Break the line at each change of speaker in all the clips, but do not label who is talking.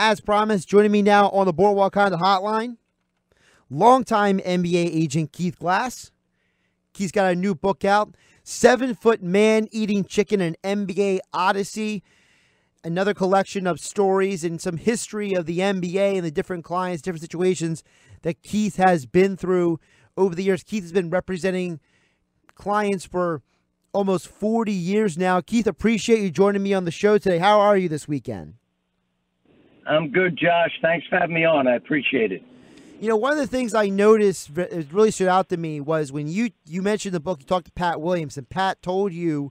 As promised, joining me now on the Boardwalk Honda Hotline, longtime NBA agent Keith Glass. Keith's got a new book out, 7-Foot Man Eating Chicken, an NBA Odyssey. Another collection of stories and some history of the NBA and the different clients, different situations that Keith has been through over the years. Keith has been representing clients for almost 40 years now. Keith, appreciate you joining me on the show today. How are you this weekend?
I'm good, Josh. Thanks for having me on. I appreciate it.
You know, one of the things I noticed that really stood out to me was when you mentioned the book, you talked to Pat Williams, and Pat told you,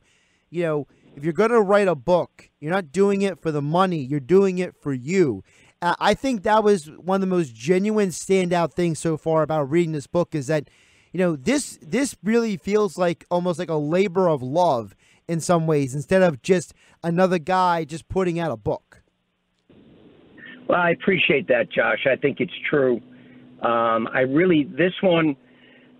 you know, if you're going to write a book, you're not doing it for the money, you're doing it for you. I think that was one of the most genuine standout things so far about reading this book is that, you know, this really feels like almost like a labor of love in some ways instead of just another guy just putting out a book.
Well, I appreciate that, Josh. I think it's true. This one,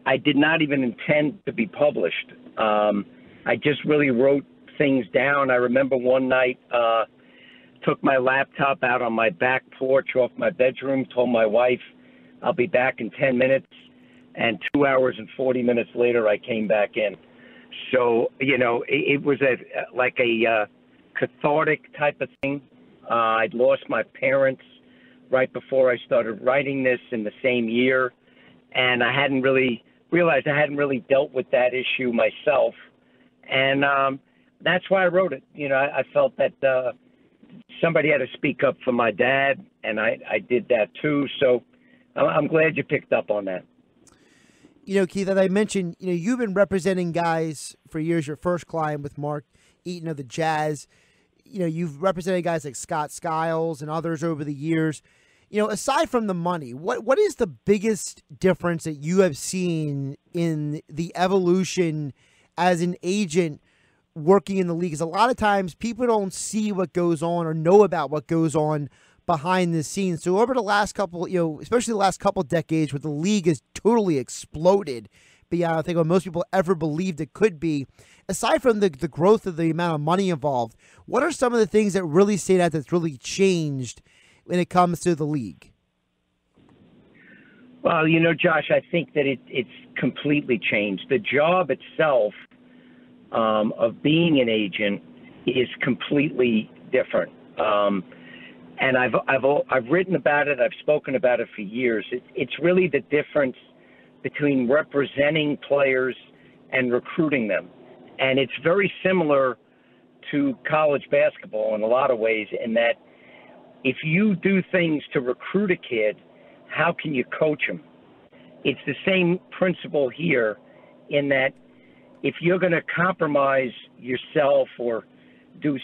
I did not even intend to be published. I just really wrote things down. I remember one night, took my laptop out on my back porch off my bedroom, told my wife I'll be back in 10 minutes, and 2 hours and 40 minutes later, I came back in. So, you know, it was like a cathartic type of thing. I'd lost my parents right before I started writing this in the same year, and I hadn't really realized I hadn't really dealt with that issue myself, and that's why I wrote it. You know, I felt that somebody had to speak up for my dad, and I did that too, so I'm glad you picked up on that.
You know, Keith, as I mentioned, you know, you've been representing guys for years. Your first client with Mark Eaton of the Jazz. You know, you've represented guys like Scott Skiles and others over the years. You know, aside from the money, what is the biggest difference that you have seen in the evolution as an agent working in the league? Because a lot of times people don't see what goes on or know about what goes on behind the scenes. So over the last couple, you know, especially the last couple decades where the league has totally exploded beyond, I think, what most people ever believed it could be, aside from the growth of the amount of money involved, what are some of the things that really stand out that's really changed when it comes to the league?
Well, you know, Josh, I think that it's completely changed. The job itself of being an agent is completely different. And I've written about it. I've spoken about it for years. It's really the difference between representing players and recruiting them. And it's very similar to college basketball in a lot of ways in that if you do things to recruit a kid, how can you coach him? It's the same principle here in that if you're going to compromise yourself or do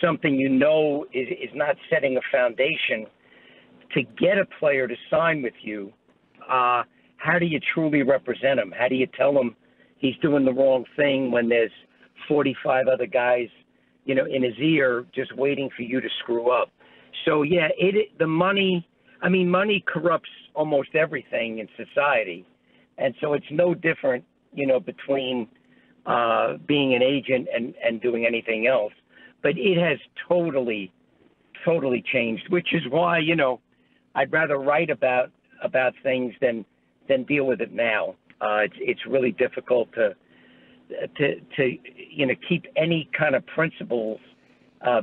something you know is not setting a foundation to get a player to sign with you, how do you truly represent him? How do you tell him he's doing the wrong thing when there's 45 other guys, you know, in his ear just waiting for you to screw up? So, yeah, the money, I mean, money corrupts almost everything in society. And so it's no different, you know, between being an agent and doing anything else. But it has totally changed, which is why, you know, I'd rather write about things than deal with it now. It's really difficult to you know, keep any kind of principles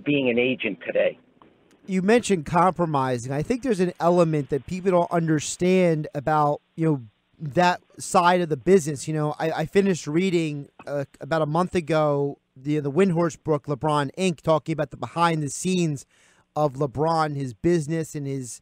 being an agent today.
You mentioned compromising. I think there's an element that people don't understand about, you know, that side of the business. You know, I finished reading about a month ago the Windhorst book, LeBron Inc., talking about the behind the scenes of LeBron, his business and his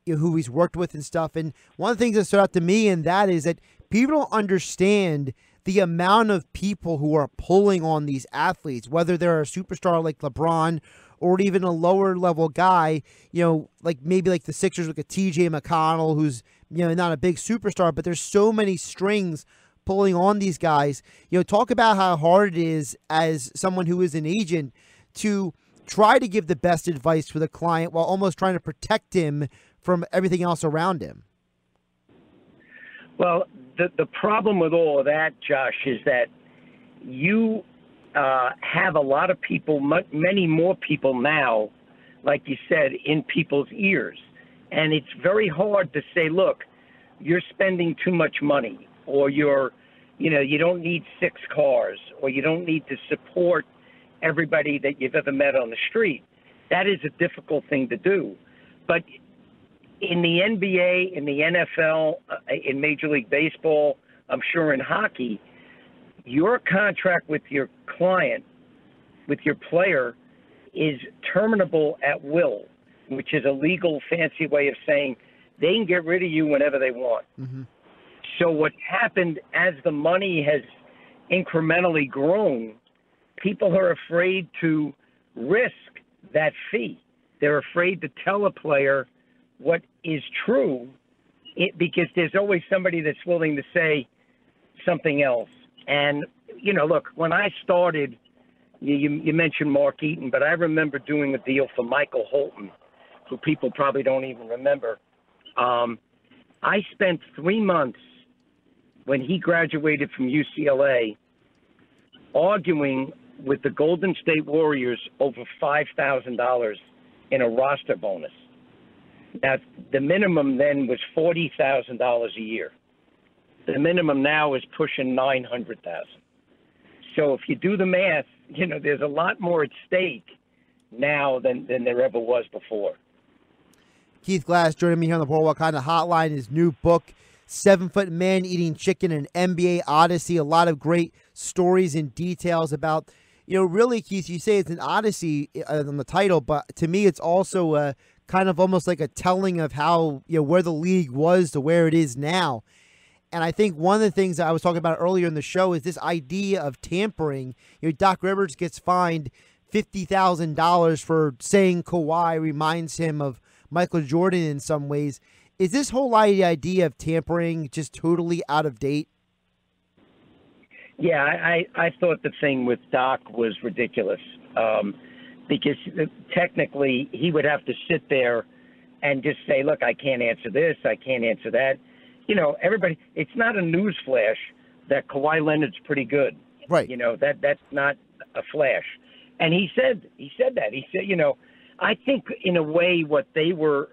who he's worked with and stuff. And one of the things that stood out to me in that is that people don't understand the amount of people who are pulling on these athletes, whether they're a superstar like LeBron or even a lower level guy, you know, like maybe like the Sixers with a TJ McConnell, who's, you know, not a big superstar, but there's so many strings pulling on these guys. You know, talk about how hard it is as someone who is an agent to try to give the best advice for the client while almost trying to protect him from everything else around him.
Well, the problem with all of that, Josh, is that you have a lot of people, many more people now like you said, in people's ears. And it's very hard to say, look, you're spending too much money, or you don't need 6 cars, or you don't need to support everybody that you've ever met on the street. That is a difficult thing to do. But in the NBA, in the NFL, in Major League Baseball, I'm sure in hockey, your contract with your client, with your player, is terminable at will, which is a legal fancy way of saying they can get rid of you whenever they want.
Mm-hmm.
So what's happened as the money has incrementally grown, people are afraid to risk that fee. They're afraid to tell a player what is true because there's always somebody that's willing to say something else. And, look, when I started, you mentioned Mark Eaton, but I remember doing a deal for Michael Holton, who people probably don't even remember. I spent 3 months when he graduated from UCLA arguing with the Golden State Warriors over $5,000 in a roster bonus. Now, the minimum then was $40,000 a year. The minimum now is pushing $900,000. So if you do the math, there's a lot more at stake now than there ever was before.
Keith Glass joining me here on the Boardwalk Kind of Hotline. His new book, 7-Foot Man Eating Chicken, an NBA Odyssey. A lot of great stories and details about, really, Keith, you say it's an odyssey on the title, but to me it's also kind of almost like a telling of how, where the league was to where it is now. And I think one of the things that I was talking about earlier in the show is this idea of tampering. Doc Rivers gets fined $50,000 for saying Kawhi reminds him of Michael Jordan in some ways. Is this whole idea of tampering just totally out of date?
Yeah, I thought the thing with Doc was ridiculous because technically he would have to sit there and just say, look, I can't answer this, I can't answer that. Everybody, it's not a news flash that Kawhi Leonard's pretty good.
Right.
That's not a flash. And he said that. He said, I think in a way what they were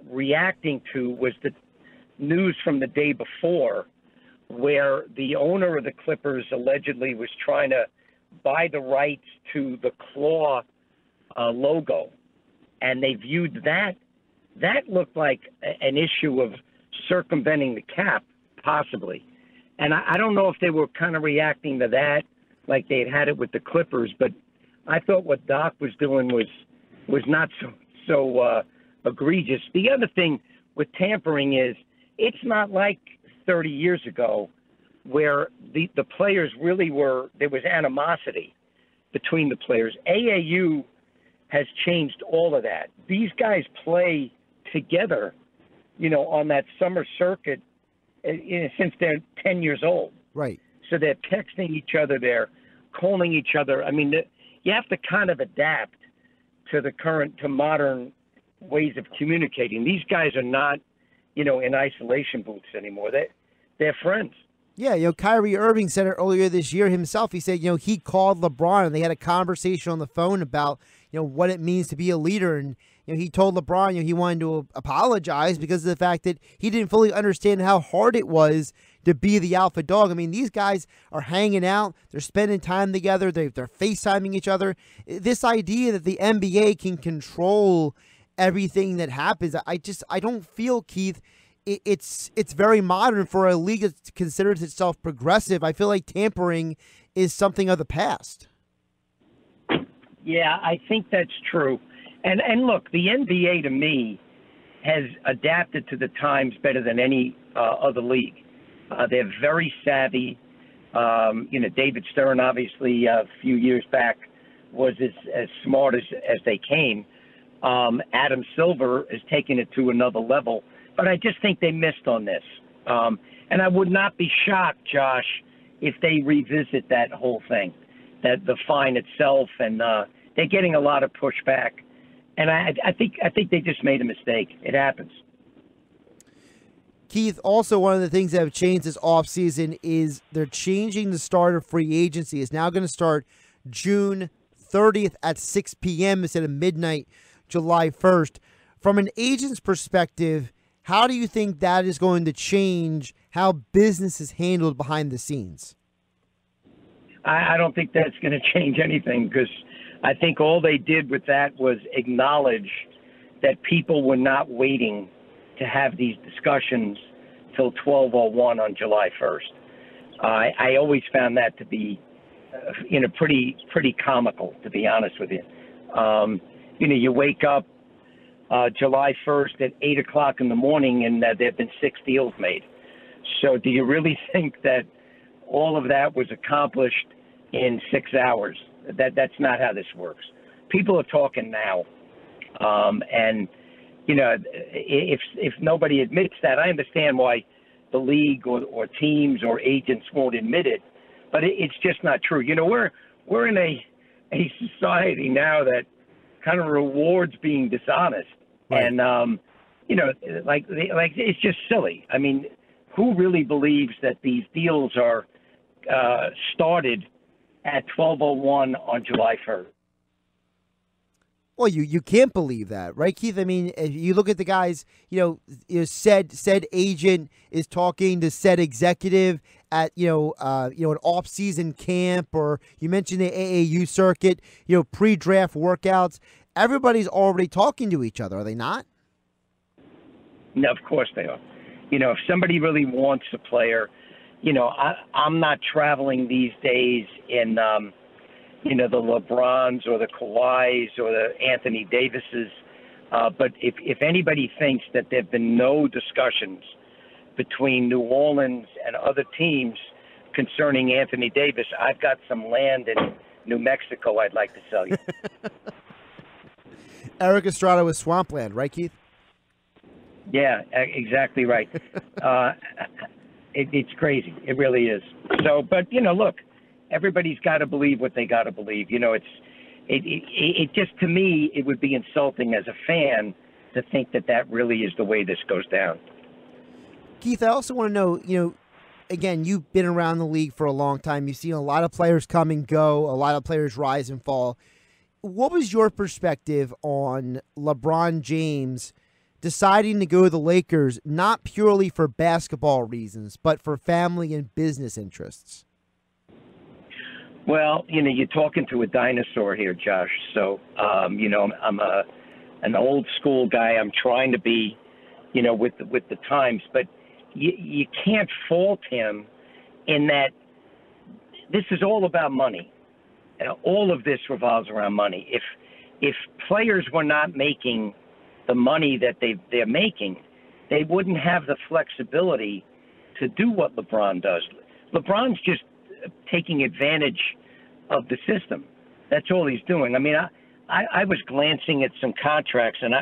reacting to was the news from the day before, where the owner of the Clippers allegedly was trying to buy the rights to the claw logo. And they viewed that looked like an issue of circumventing the cap, possibly. And I don't know if they were kind of reacting to that like they had it with the Clippers, but I thought what Doc was doing was not so egregious. The other thing with tampering is it's not like 30 years ago where the players really there was animosity between the players. AAU has changed all of that. These guys play together, on that summer circuit since they're 10 years old.
Right.
So they're texting each other, they're calling each other. I mean, you have to kind of adapt to modern ways of communicating. These guys are not, in isolation booths anymore. They're friends.
Yeah, Kyrie Irving said it earlier this year himself. He said, he called LeBron and they had a conversation on the phone about, what it means to be a leader. And, he told LeBron, he wanted to apologize because of the fact that he didn't fully understand how hard it was to be the alpha dog. I mean, these guys are hanging out. They're spending time together. They're FaceTiming each other. This idea that the NBA can control everything that happens, I don't feel, Keith, it's very modern for a league that considers itself progressive. I feel like tampering is something of the past.
Yeah, I think that's true. And look, the NBA to me has adapted to the times better than any other league. They're very savvy. David Stern, obviously, a few years back was as smart as they came. Adam Silver has taken it to another level. But I just think they missed on this. And I would not be shocked, Josh, if they revisit that whole thing, that the fine itself, and they're getting a lot of pushback. And I think they just made a mistake. It happens.
Keith, also one of the things that have changed this offseason is they're changing the start of free agency. It's now going to start June 30th at 6 p.m. instead of midnight, July 1st. From an agent's perspective, how do you think that is going to change how business is handled behind the scenes?
I don't think that's going to change anything, because I think all they did with that was acknowledge that people were not waiting to have these discussions till 12:01 on July 1st. I always found that to be, pretty comical, to be honest with you. You wake up July 1st at 8 o'clock in the morning, and there have been 6 deals made. So do you really think that all of that was accomplished in 6 hours? That's not how this works. People are talking now. And, if nobody admits that, I understand why the league or teams or agents won't admit it, but it's just not true. We're in a society now that kind of rewards being dishonest. Right. And, it's just silly. I mean, who really believes that these deals are started at 12:01 on July 1st?
Well, you can't believe that, right, Keith? I mean, if you look at the guys, said agent is talking to said executive at an off-season camp, or you mentioned the AAU circuit, pre-draft workouts. Everybody's already talking to each other, are they not?
No, of course they are. If somebody really wants a player, I'm not traveling these days in the LeBrons or the Kawhis or the Anthony Davises. But if anybody thinks that there have been no discussions between New Orleans and other teams concerning Anthony Davis, I've got some land in New Mexico I'd like to sell you.
Eric Estrada with Swampland, right, Keith?
Yeah, exactly right. It's crazy. It really is. So, but, look, everybody's got to believe what they got to believe. It just, to me, it would be insulting as a fan to think that really is the way this goes down.
Keith, I also want to know, again, you've been around the league for a long time. You've seen a lot of players come and go, a lot of players rise and fall. What was your perspective on LeBron James deciding to go to the Lakers, not purely for basketball reasons, but for family and business interests?
Well, you're talking to a dinosaur here, Josh. So, I'm an old school guy. I'm trying to be, with the times, but you can't fault him in that this is all about money. All of this revolves around money. If players were not making the money that they're making, they wouldn't have the flexibility to do what LeBron does. LeBron's just taking advantage of the system. That's all he's doing. I mean, I was glancing at some contracts, and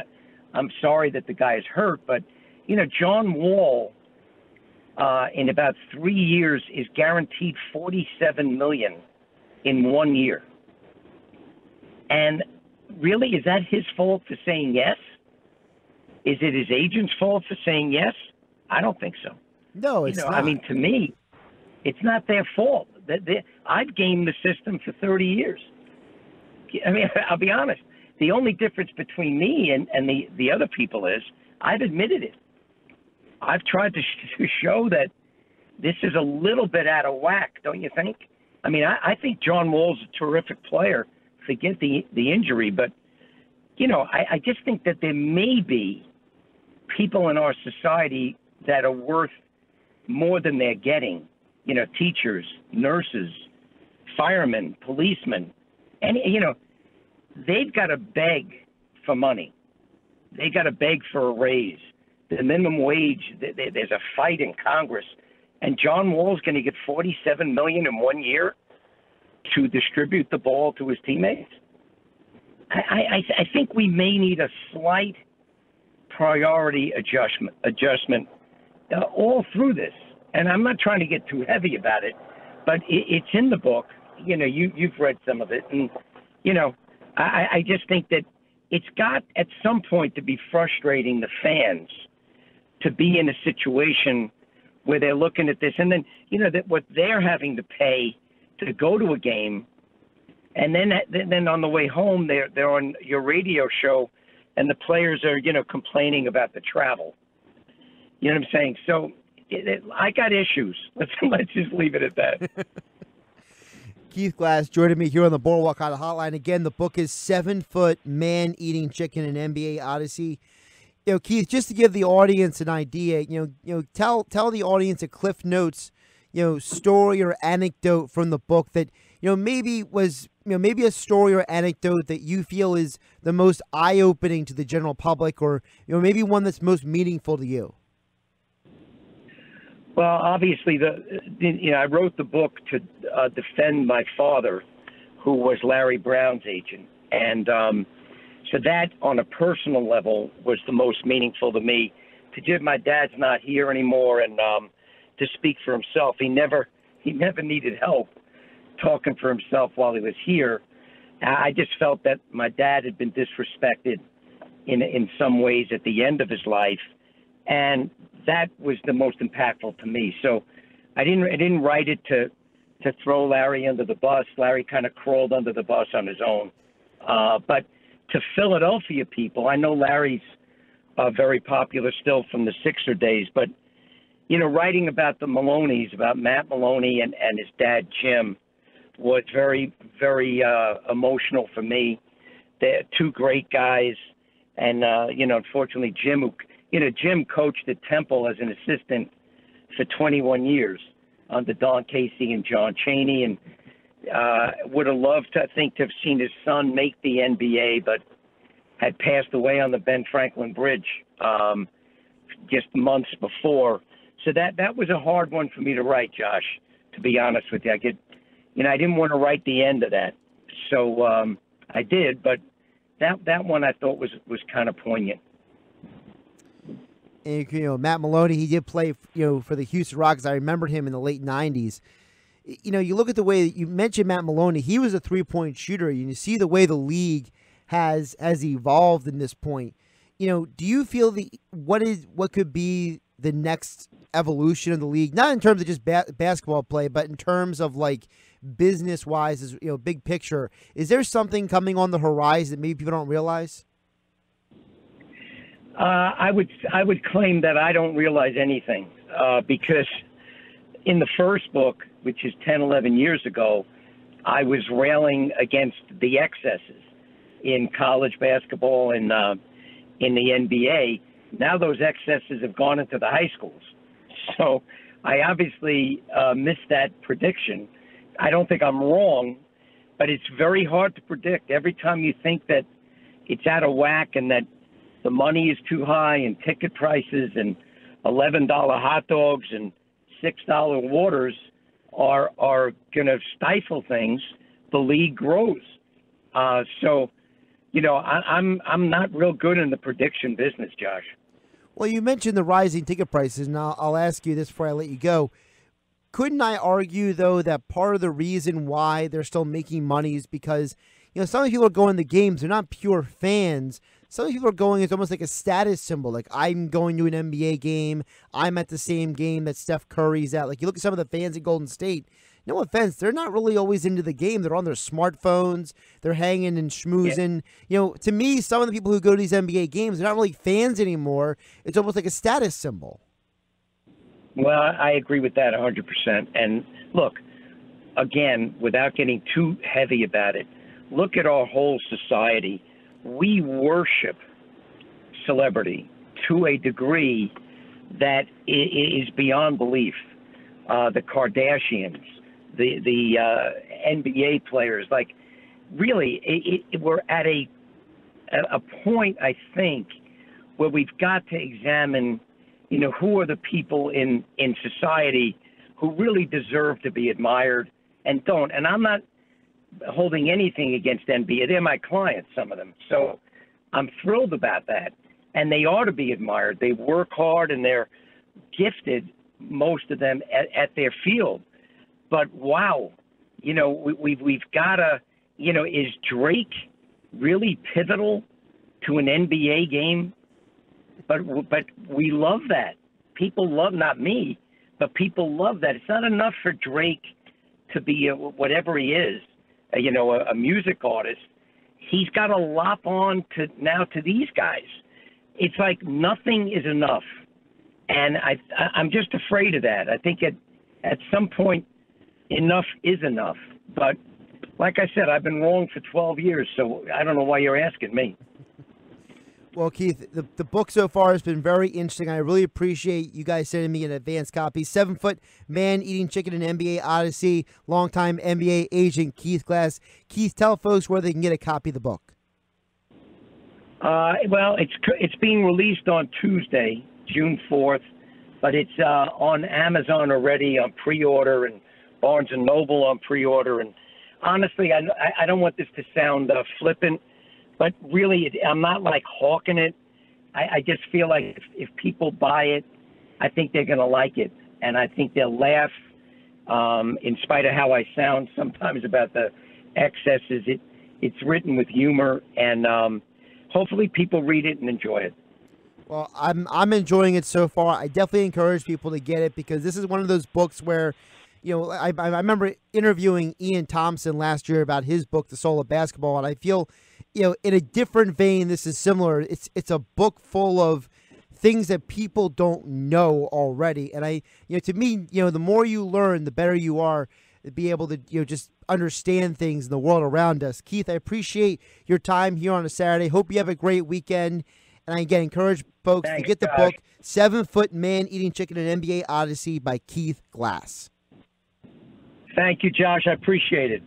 I'm sorry that the guy is hurt, but John Wall in about 3 years is guaranteed $47 million in 1 year. And really, is that his fault for saying yes? Is it his agent's fault for saying yes? I don't think so.
No, it's not.
I mean, to me, it's not their fault. I've gamed the system for 30 years. I mean, I'll be honest. The only difference between me and the other people is I've admitted it. I've tried to show that this is a little bit out of whack, don't you think? I mean, I think John Wall's a terrific player. Forget the injury, but, I just think that there may be people in our society that are worth more than they're getting. Teachers, nurses, firemen, policemen, and, they've got to beg for money. They got to beg for a raise. The minimum wage, there's a fight in Congress, and John Wall's going to get $47 million in 1 year to distribute the ball to his teammates. I think we may need a slight priority adjustment all through this. And I'm not trying to get too heavy about it, but it's in the book. You've read some of it, and I just think that it's got at some point to be frustrating the fans to be in a situation where they're looking at this, and then that what they're having to pay to go to a game, And then on the way home, they're on your radio show, and the players are complaining about the travel. You know what I'm saying? So I got issues. Let's just leave it at that.
Keith Glass joining me here on the Boardwalk Hotline. Again, the book is 7 Foot Man Eating Chicken, an NBA Odyssey. Keith, just to give the audience an idea, tell the audience a Cliff Notes, story or anecdote from the book that maybe was maybe a story or anecdote that you feel is the most eye-opening to the general public, or maybe one that's most meaningful to you.
Well, obviously, I wrote the book to defend my father, who was Larry Brown's agent, and so that, on a personal level, was the most meaningful to me. My dad's not here anymore, and to speak for himself, he never needed help talking for himself while he was here. I just felt that my dad had been disrespected in some ways at the end of his life, and that was the most impactful to me. So I didn't write it to throw Larry under the bus. Larry kind of crawled under the bus on his own. But to Philadelphia people, I know Larry's very popular still from the Sixer days, but writing about the Maloneys, about Matt Maloney and his dad Jim, was very, very emotional for me. They're two great guys, and unfortunately, Jim coached at Temple as an assistant for 21 years under Don Casey and John Chaney, and would have loved to have seen his son make the NBA, but had passed away on the Ben Franklin Bridge just months before. So that was a hard one for me to write, Josh, to be honest with you. I didn't want to write the end of that, so I did, but that one I thought was kind of poignant.
And, Matt Maloney, he did play, for the Houston Rockets. I remembered him in the late 90s. You look at the way that you mentioned Matt Maloney, he was a three-point shooter, and you see the way the league has evolved in this point. Do you feel what could be the next evolution of the league, not in terms of just basketball play, but in terms of like business-wise, as big picture? Is there something coming on the horizon that maybe people don't realize?
I would claim that I don't realize anything because in the first book, which is 10, 11 years ago, I was railing against the excesses in college basketball and in the NBA. Now those excesses have gone into the high schools. So I obviously missed that prediction. I don't think I'm wrong, but it's very hard to predict. Every time you think that it's out of whack and that the money is too high and ticket prices and $11 hot dogs and $6 waters are going to stifle things, the league grows. So, I'm not real good in the prediction business, Josh.
Well, you mentioned the rising ticket prices, and I'll ask you this before I let you go. Couldn't I argue, though, that part of the reason why they're still making money is because, some people are going to games, they're not pure fans. Some people are going as almost like a status symbol. Like, I'm going to an NBA game. I'm at the same game that Steph Curry's at. Like, you look at some of the fans at Golden State. No offense, they're not really always into the game. They're on their smartphones. They're hanging and schmoozing. Yeah. To me, some of the people who go to these NBA games, they're not really fans anymore. It's almost like a status symbol.
Well, I agree with that 100%. And look, again, without getting too heavy about it, look at our whole society. We worship celebrity to a degree that is beyond belief. The Kardashians, the NBA players, like really, we're at a point, I think, where we've got to examine, who are the people in society who really deserve to be admired and don't. And I'm not holding anything against NBA. They're my clients, some of them. So I'm thrilled about that. And they ought to be admired. They work hard and they're gifted, most of them, at their field. But wow, we've got to, is Drake really pivotal to an NBA game? But we love that. People love, not me, but people love that. It's not enough for Drake to be whatever he is. a music artist, he's got to lop on to these guys. It's like nothing is enough, and I'm just afraid of that. I think at some point, enough is enough. But like I said, I've been wrong for 12 years, so I don't know why you're asking me.
Well, Keith, the book so far has been very interesting. I really appreciate you guys sending me an advance copy. 7-Foot Man Eating Chicken in NBA Odyssey, longtime NBA agent Keith Glass. Keith, tell folks where they can get a copy of the book.
Well, it's being released on Tuesday, June 4th, but it's on Amazon already on pre-order and Barnes & Noble on pre-order. And honestly, I don't want this to sound flippant, but really, I'm not like hawking it. I just feel like if people buy it, I think they're going to like it. And I think they'll laugh in spite of how I sound sometimes about the excesses. It's written with humor, and hopefully people read it and enjoy it.
Well, I'm enjoying it so far. I definitely encourage people to get it because this is one of those books where, I remember interviewing Ian Thompson last year about his book, The Soul of Basketball, and I feel, in a different vein, this is similar. It's a book full of things that people don't know already, and to me, the more you learn, the better you are to be able to, just understand things in the world around us. Keith, I appreciate your time here on a Saturday. Hope you have a great weekend, and I again encourage folks to get the book, 7-Foot Man Eating Chicken in NBA Odyssey by Keith Glass.
Thank you, Josh. I appreciate it.